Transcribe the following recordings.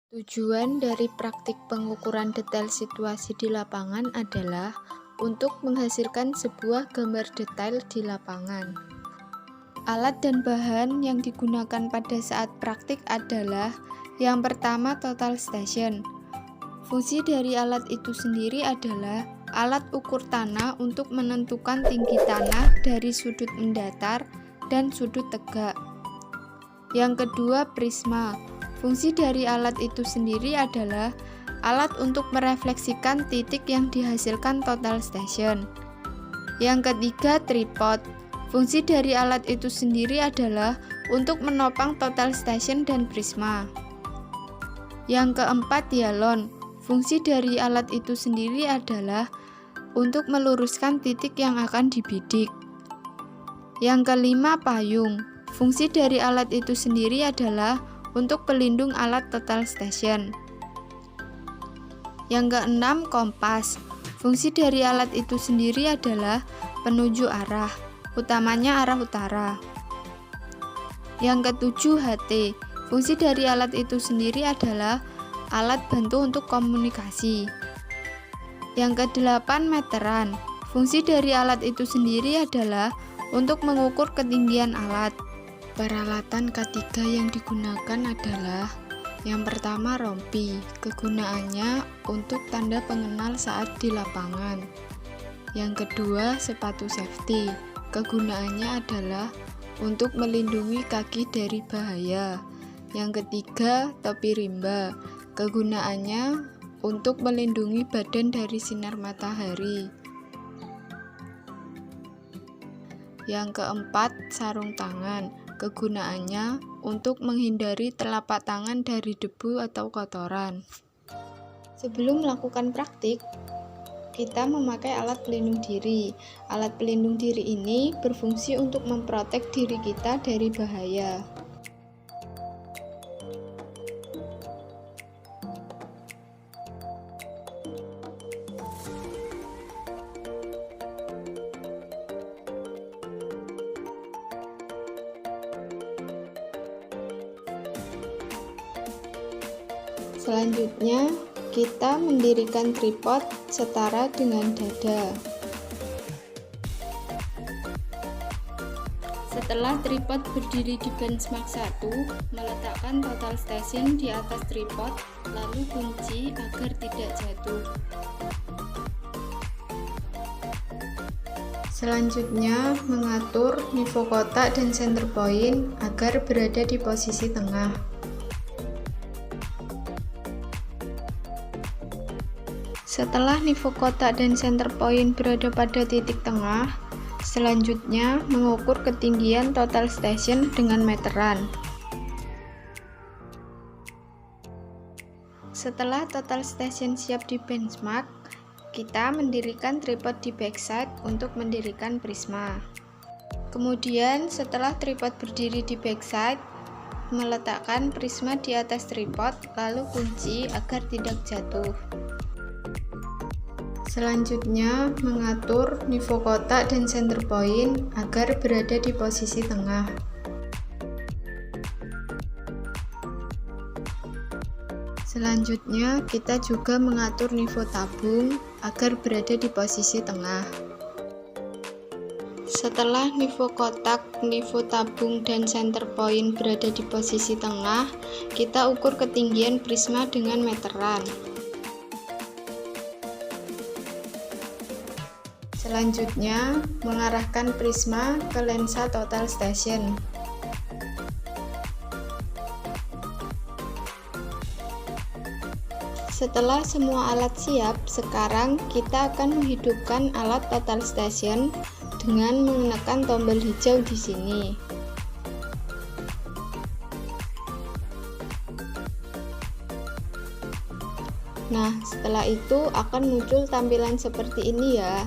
Tujuan dari praktik pengukuran detail situasi di lapangan adalah untuk menghasilkan sebuah gambar detail di lapangan. Alat dan bahan yang digunakan pada saat praktik adalah yang pertama total station. Fungsi dari alat itu sendiri adalah alat ukur tanah untuk menentukan tinggi tanah dari sudut mendatar dan sudut tegak. Yang kedua, prisma. Fungsi dari alat itu sendiri adalah alat untuk merefleksikan titik yang dihasilkan total station. Yang ketiga, tripod. Fungsi dari alat itu sendiri adalah untuk menopang total station dan prisma. Yang keempat, dialon. Fungsi dari alat itu sendiri adalah untuk meluruskan titik yang akan dibidik. Yang kelima, payung. Fungsi dari alat itu sendiri adalah untuk pelindung alat total station. Yang keenam, kompas. Fungsi dari alat itu sendiri adalah penunjuk arah, utamanya arah utara. Yang ketujuh, HT. Fungsi dari alat itu sendiri adalah alat bantu untuk komunikasi. Yang kedelapan, meteran. Fungsi dari alat itu sendiri adalah untuk mengukur ketinggian alat. Peralatan K3 yang digunakan adalah yang pertama, rompi. Kegunaannya untuk tanda pengenal saat di lapangan. Yang kedua, sepatu safety. Kegunaannya adalah untuk melindungi kaki dari bahaya. Yang ketiga, topi rimba. Kegunaannya untuk melindungi badan dari sinar matahari. Yang keempat, sarung tangan. Kegunaannya untuk menghindari telapak tangan dari debu atau kotoran. Sebelum melakukan praktik, kita memakai alat pelindung diri. Alat pelindung diri ini berfungsi untuk memprotek diri kita dari bahaya. Selanjutnya, kita mendirikan tripod setara dengan dada. Setelah tripod berdiri di benchmark 1, meletakkan total station di atas tripod, lalu kunci agar tidak jatuh. Selanjutnya, mengatur nivoo kotak dan center point agar berada di posisi tengah. Setelah nivoo kotak dan center point berada pada titik tengah, selanjutnya mengukur ketinggian total station dengan meteran. Setelah total station siap di benchmark, kita mendirikan tripod di backside untuk mendirikan prisma. Kemudian setelah tripod berdiri di backside, meletakkan prisma di atas tripod lalu kunci agar tidak jatuh. Selanjutnya, mengatur nivoo kotak dan center point agar berada di posisi tengah. Selanjutnya, kita juga mengatur nivoo tabung agar berada di posisi tengah. Setelah nivoo kotak, nivoo tabung, dan center point berada di posisi tengah, kita ukur ketinggian prisma dengan meteran. Selanjutnya, mengarahkan prisma ke lensa total station. Setelah semua alat siap, sekarang kita akan menghidupkan alat total station dengan menekan tombol hijau di sini. Nah, setelah itu akan muncul tampilan seperti ini ya.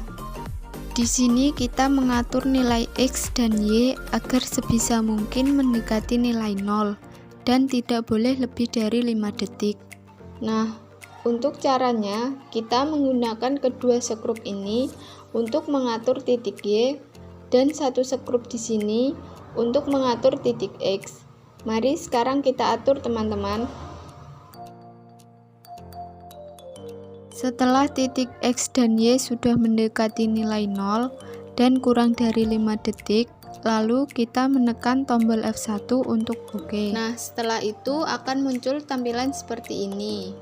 Di sini kita mengatur nilai X dan Y agar sebisa mungkin mendekati nilai 0 dan tidak boleh lebih dari 5 detik. Nah, untuk caranya kita menggunakan kedua skrup ini untuk mengatur titik Y dan satu skrup di sini untuk mengatur titik X. Mari sekarang kita atur teman-teman. Setelah titik X dan Y sudah mendekati nilai 0 dan kurang dari 5 detik, lalu kita menekan tombol F1 untuk OK. Nah, setelah itu akan muncul tampilan seperti ini.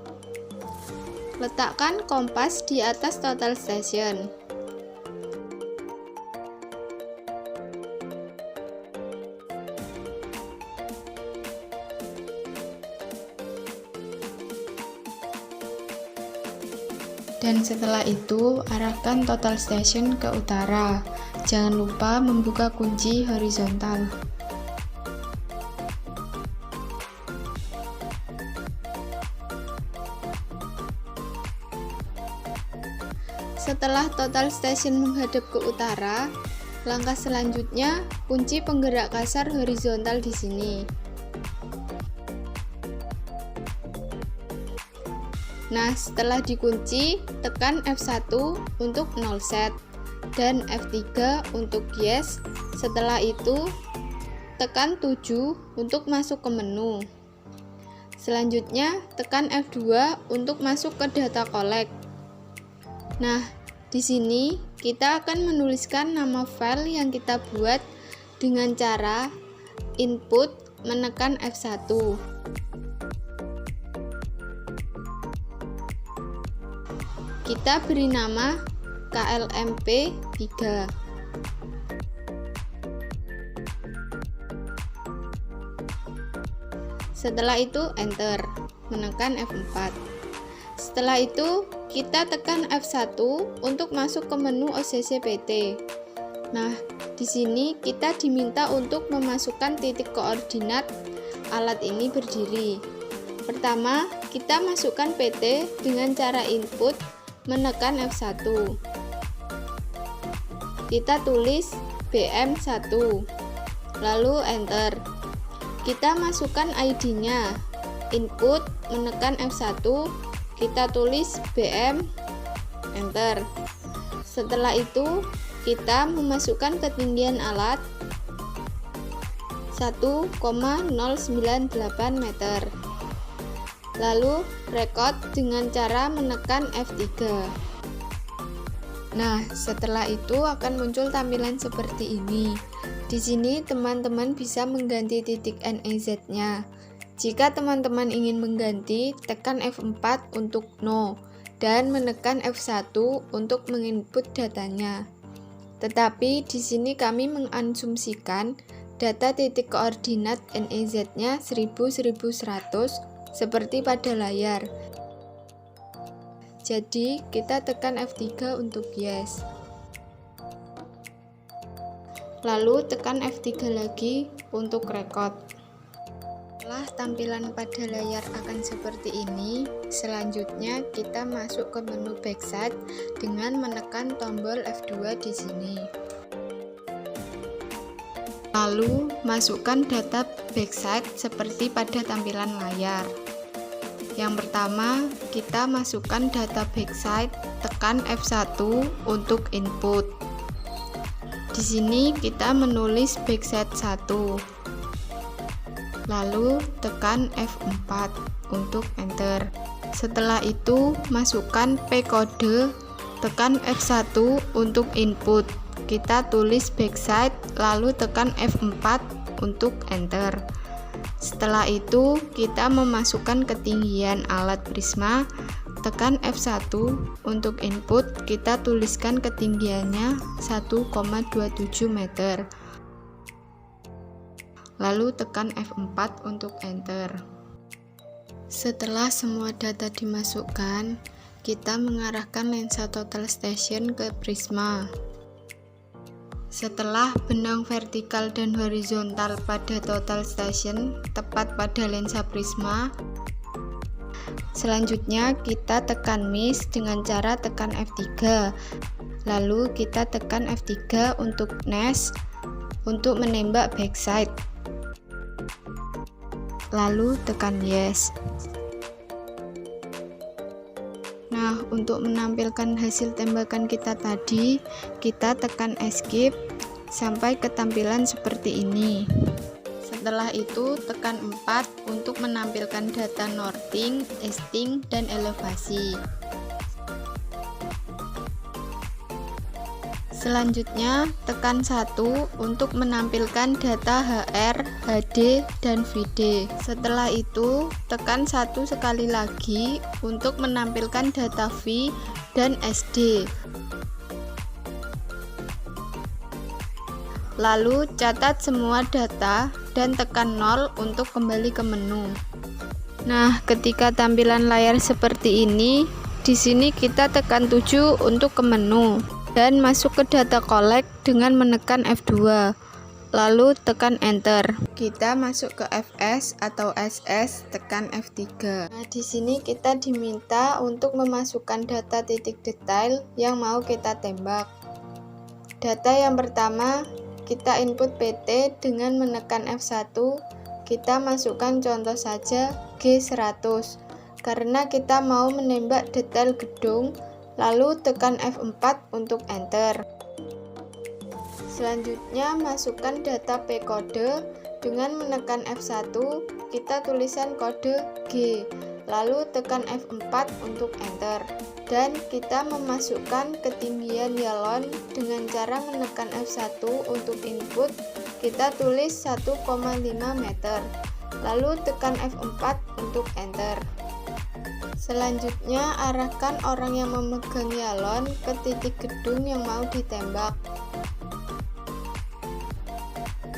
Letakkan kompas di atas total station. Dan setelah itu, arahkan total station ke utara. Jangan lupa membuka kunci horizontal. Setelah total station menghadap ke utara, langkah selanjutnya kunci penggerak kasar horizontal di sini. Nah, setelah dikunci, tekan F1 untuk 0 set dan F3 untuk yes. Setelah itu, tekan 7 untuk masuk ke menu. Selanjutnya, tekan F2 untuk masuk ke data collect. Nah, di sini kita akan menuliskan nama file yang kita buat dengan cara input menekan F1. Kita beri nama klmp3. Setelah itu enter, menekan F4. Setelah itu kita tekan F1 untuk masuk ke menu OCC PT. Nah, di sini kita diminta untuk memasukkan titik koordinat alat ini berdiri. Pertama, kita masukkan PT dengan cara input menekan F1. Kita tulis BM1, lalu enter. Kita masukkan ID-nya, input menekan F1, kita tulis BM, enter. Setelah itu, kita memasukkan ketinggian alat 1,098 meter. Lalu record dengan cara menekan F3. Nah, setelah itu akan muncul tampilan seperti ini. Di sini teman-teman bisa mengganti titik NEZ-nya. Jika teman-teman ingin mengganti, tekan F4 untuk no dan menekan F1 untuk menginput datanya. Tetapi di sini kami mengasumsikan data titik koordinat NEZ-nya 1000-1100 seperti pada layar. Jadi kita tekan F3 untuk yes. Lalu tekan F3 lagi untuk record. Setelah tampilan pada layar akan seperti ini, selanjutnya kita masuk ke menu backside dengan menekan tombol F2 di sini. Lalu masukkan data backside seperti pada tampilan layar. Yang pertama, kita masukkan data backside, tekan F1 untuk input. Di sini kita menulis backside 1. Lalu tekan F4 untuk enter. Setelah itu masukkan P kode, tekan F1 untuk input. Kita tulis backside, lalu tekan F4 untuk enter. Setelah itu kita memasukkan ketinggian alat prisma, tekan F1 untuk input, kita tuliskan ketinggiannya 1,27 meter. Lalu tekan F4 untuk enter. Setelah semua data dimasukkan, kita mengarahkan lensa total station ke prisma. Setelah benang vertikal dan horizontal pada total station tepat pada lensa prisma, selanjutnya kita tekan miss dengan cara tekan F3. Lalu kita tekan F3 untuk nest untuk menembak backside. Lalu tekan yes. Nah, untuk menampilkan hasil tembakan kita tadi, kita tekan escape sampai ke tampilan seperti ini. Setelah itu, tekan 4 untuk menampilkan data northing, easting, dan elevasi. Selanjutnya, tekan 1 untuk menampilkan data HR, HD, dan VD. Setelah itu, tekan 1 sekali lagi untuk menampilkan data V dan SD. Lalu, catat semua data dan tekan 0 untuk kembali ke menu. Nah, ketika tampilan layar seperti ini, di sini kita tekan 7 untuk ke menu dan masuk ke data collect dengan menekan F2. Lalu tekan enter. Kita masuk ke FS atau SS, tekan F3. Nah, di sini kita diminta untuk memasukkan data titik detail yang mau kita tembak. Data yang pertama, kita input PT dengan menekan F1. Kita masukkan contoh saja G100 karena kita mau menembak detail gedung. Lalu tekan F4 untuk enter. Selanjutnya masukkan data P kode dengan menekan F1, kita tulisan kode G. Lalu tekan F4 untuk enter. Dan kita memasukkan ketinggian yalon dengan cara menekan F1 untuk input, kita tulis 1,5 meter. Lalu tekan F4 untuk enter. Selanjutnya, arahkan orang yang memegang yalon ke titik gedung yang mau ditembak.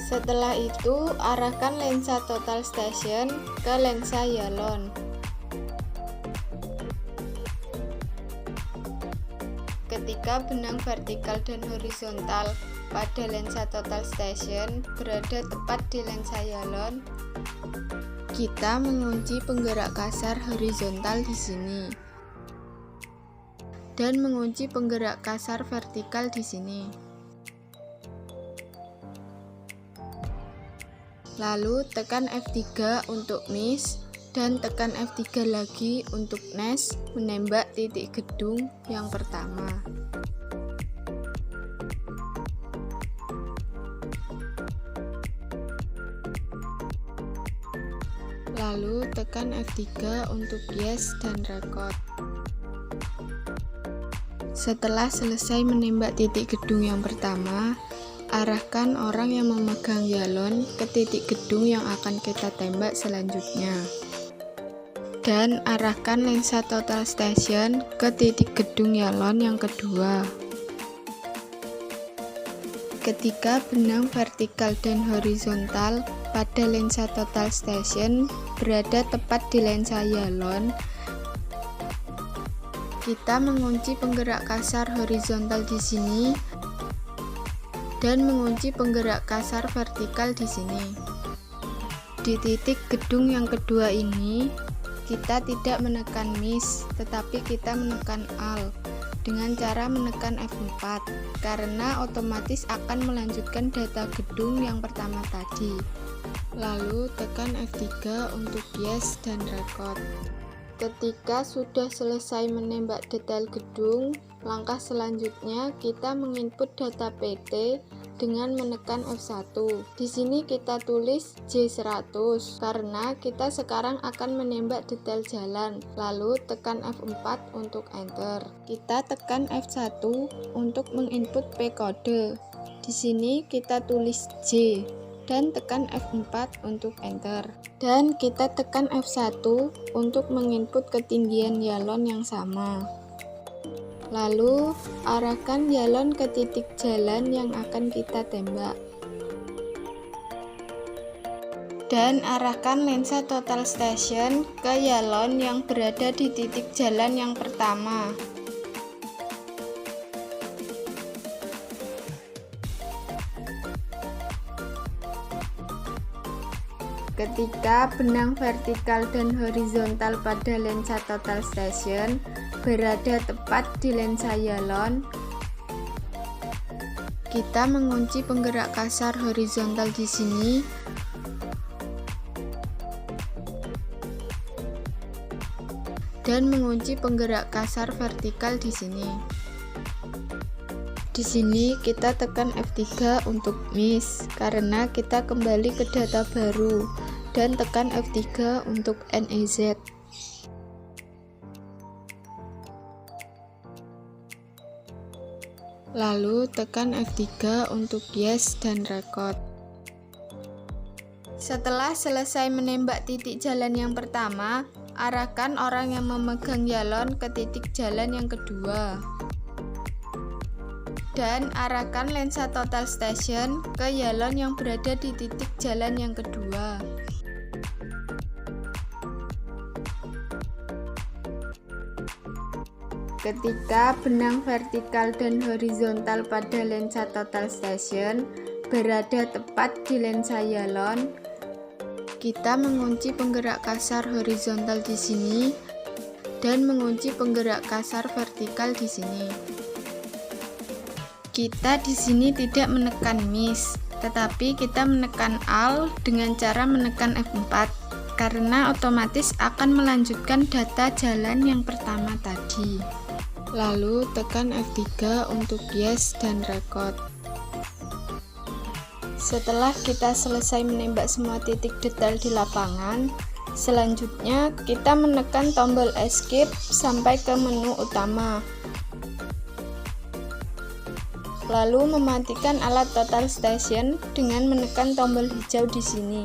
Setelah itu, arahkan lensa total station ke lensa yalon. Ketika benang vertikal dan horizontal pada lensa total station berada tepat di lensa yalon, kita mengunci penggerak kasar horizontal di sini dan mengunci penggerak kasar vertikal di sini. Lalu tekan F3 untuk miss dan tekan F3 lagi untuk nes menembak titik gedung yang pertama. Lalu tekan F3 untuk yes dan record. Setelah selesai menembak titik gedung yang pertama, arahkan orang yang memegang yalon ke titik gedung yang akan kita tembak selanjutnya. Dan arahkan lensa total station ke titik gedung yalon yang kedua. Ketika benang vertikal dan horizontal pada lensa total station berada tepat di lensa yalon, kita mengunci penggerak kasar horizontal di sini dan mengunci penggerak kasar vertikal di sini. Di titik gedung yang kedua ini, kita tidak menekan miss, tetapi kita menekan alt dengan cara menekan F4 karena otomatis akan melanjutkan data gedung yang pertama tadi. Lalu tekan F3 untuk yes dan record. Ketika sudah selesai menembak detail gedung, langkah selanjutnya kita menginput data PT dengan menekan F1. Di sini kita tulis J100 karena kita sekarang akan menembak detail jalan. Lalu tekan F4 untuk enter. Kita tekan F1 untuk menginput P kode. Di sini kita tulis J dan tekan F4 untuk enter. Dan kita tekan F1 untuk menginput ketinggian yalon yang sama. Lalu, arahkan yalon ke titik jalan yang akan kita tembak. Dan arahkan lensa total station ke yalon yang berada di titik jalan yang pertama. Ketika benang vertikal dan horizontal pada lensa total station berada tepat di lensa yalon, kita mengunci penggerak kasar horizontal di sini dan mengunci penggerak kasar vertikal di sini. Di sini kita tekan F3 untuk miss karena kita kembali ke data baru dan tekan F3 untuk NEZ. Lalu tekan F3 untuk yes dan record. Setelah selesai menembak titik jalan yang pertama, arahkan orang yang memegang yalon ke titik jalan yang kedua. Dan arahkan lensa total station ke yalon yang berada di titik jalan yang kedua. Ketika benang vertikal dan horizontal pada lensa total station berada tepat di lensa yalon, kita mengunci penggerak kasar horizontal di sini dan mengunci penggerak kasar vertikal di sini. Kita di sini tidak menekan miss, tetapi kita menekan Alt dengan cara menekan F4 karena otomatis akan melanjutkan data jalan yang pertama tadi. Lalu tekan F3 untuk yes dan record. Setelah kita selesai menembak semua titik detail di lapangan, selanjutnya kita menekan tombol escape sampai ke menu utama. Lalu mematikan alat total station dengan menekan tombol hijau di sini.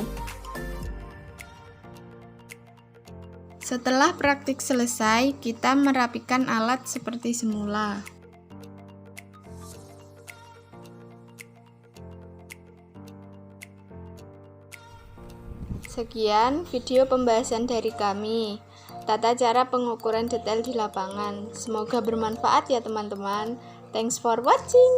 Setelah praktik selesai, kita merapikan alat seperti semula. Sekian video pembahasan dari kami, tata cara pengukuran detail di lapangan. Semoga bermanfaat ya teman-teman. Thanks for watching.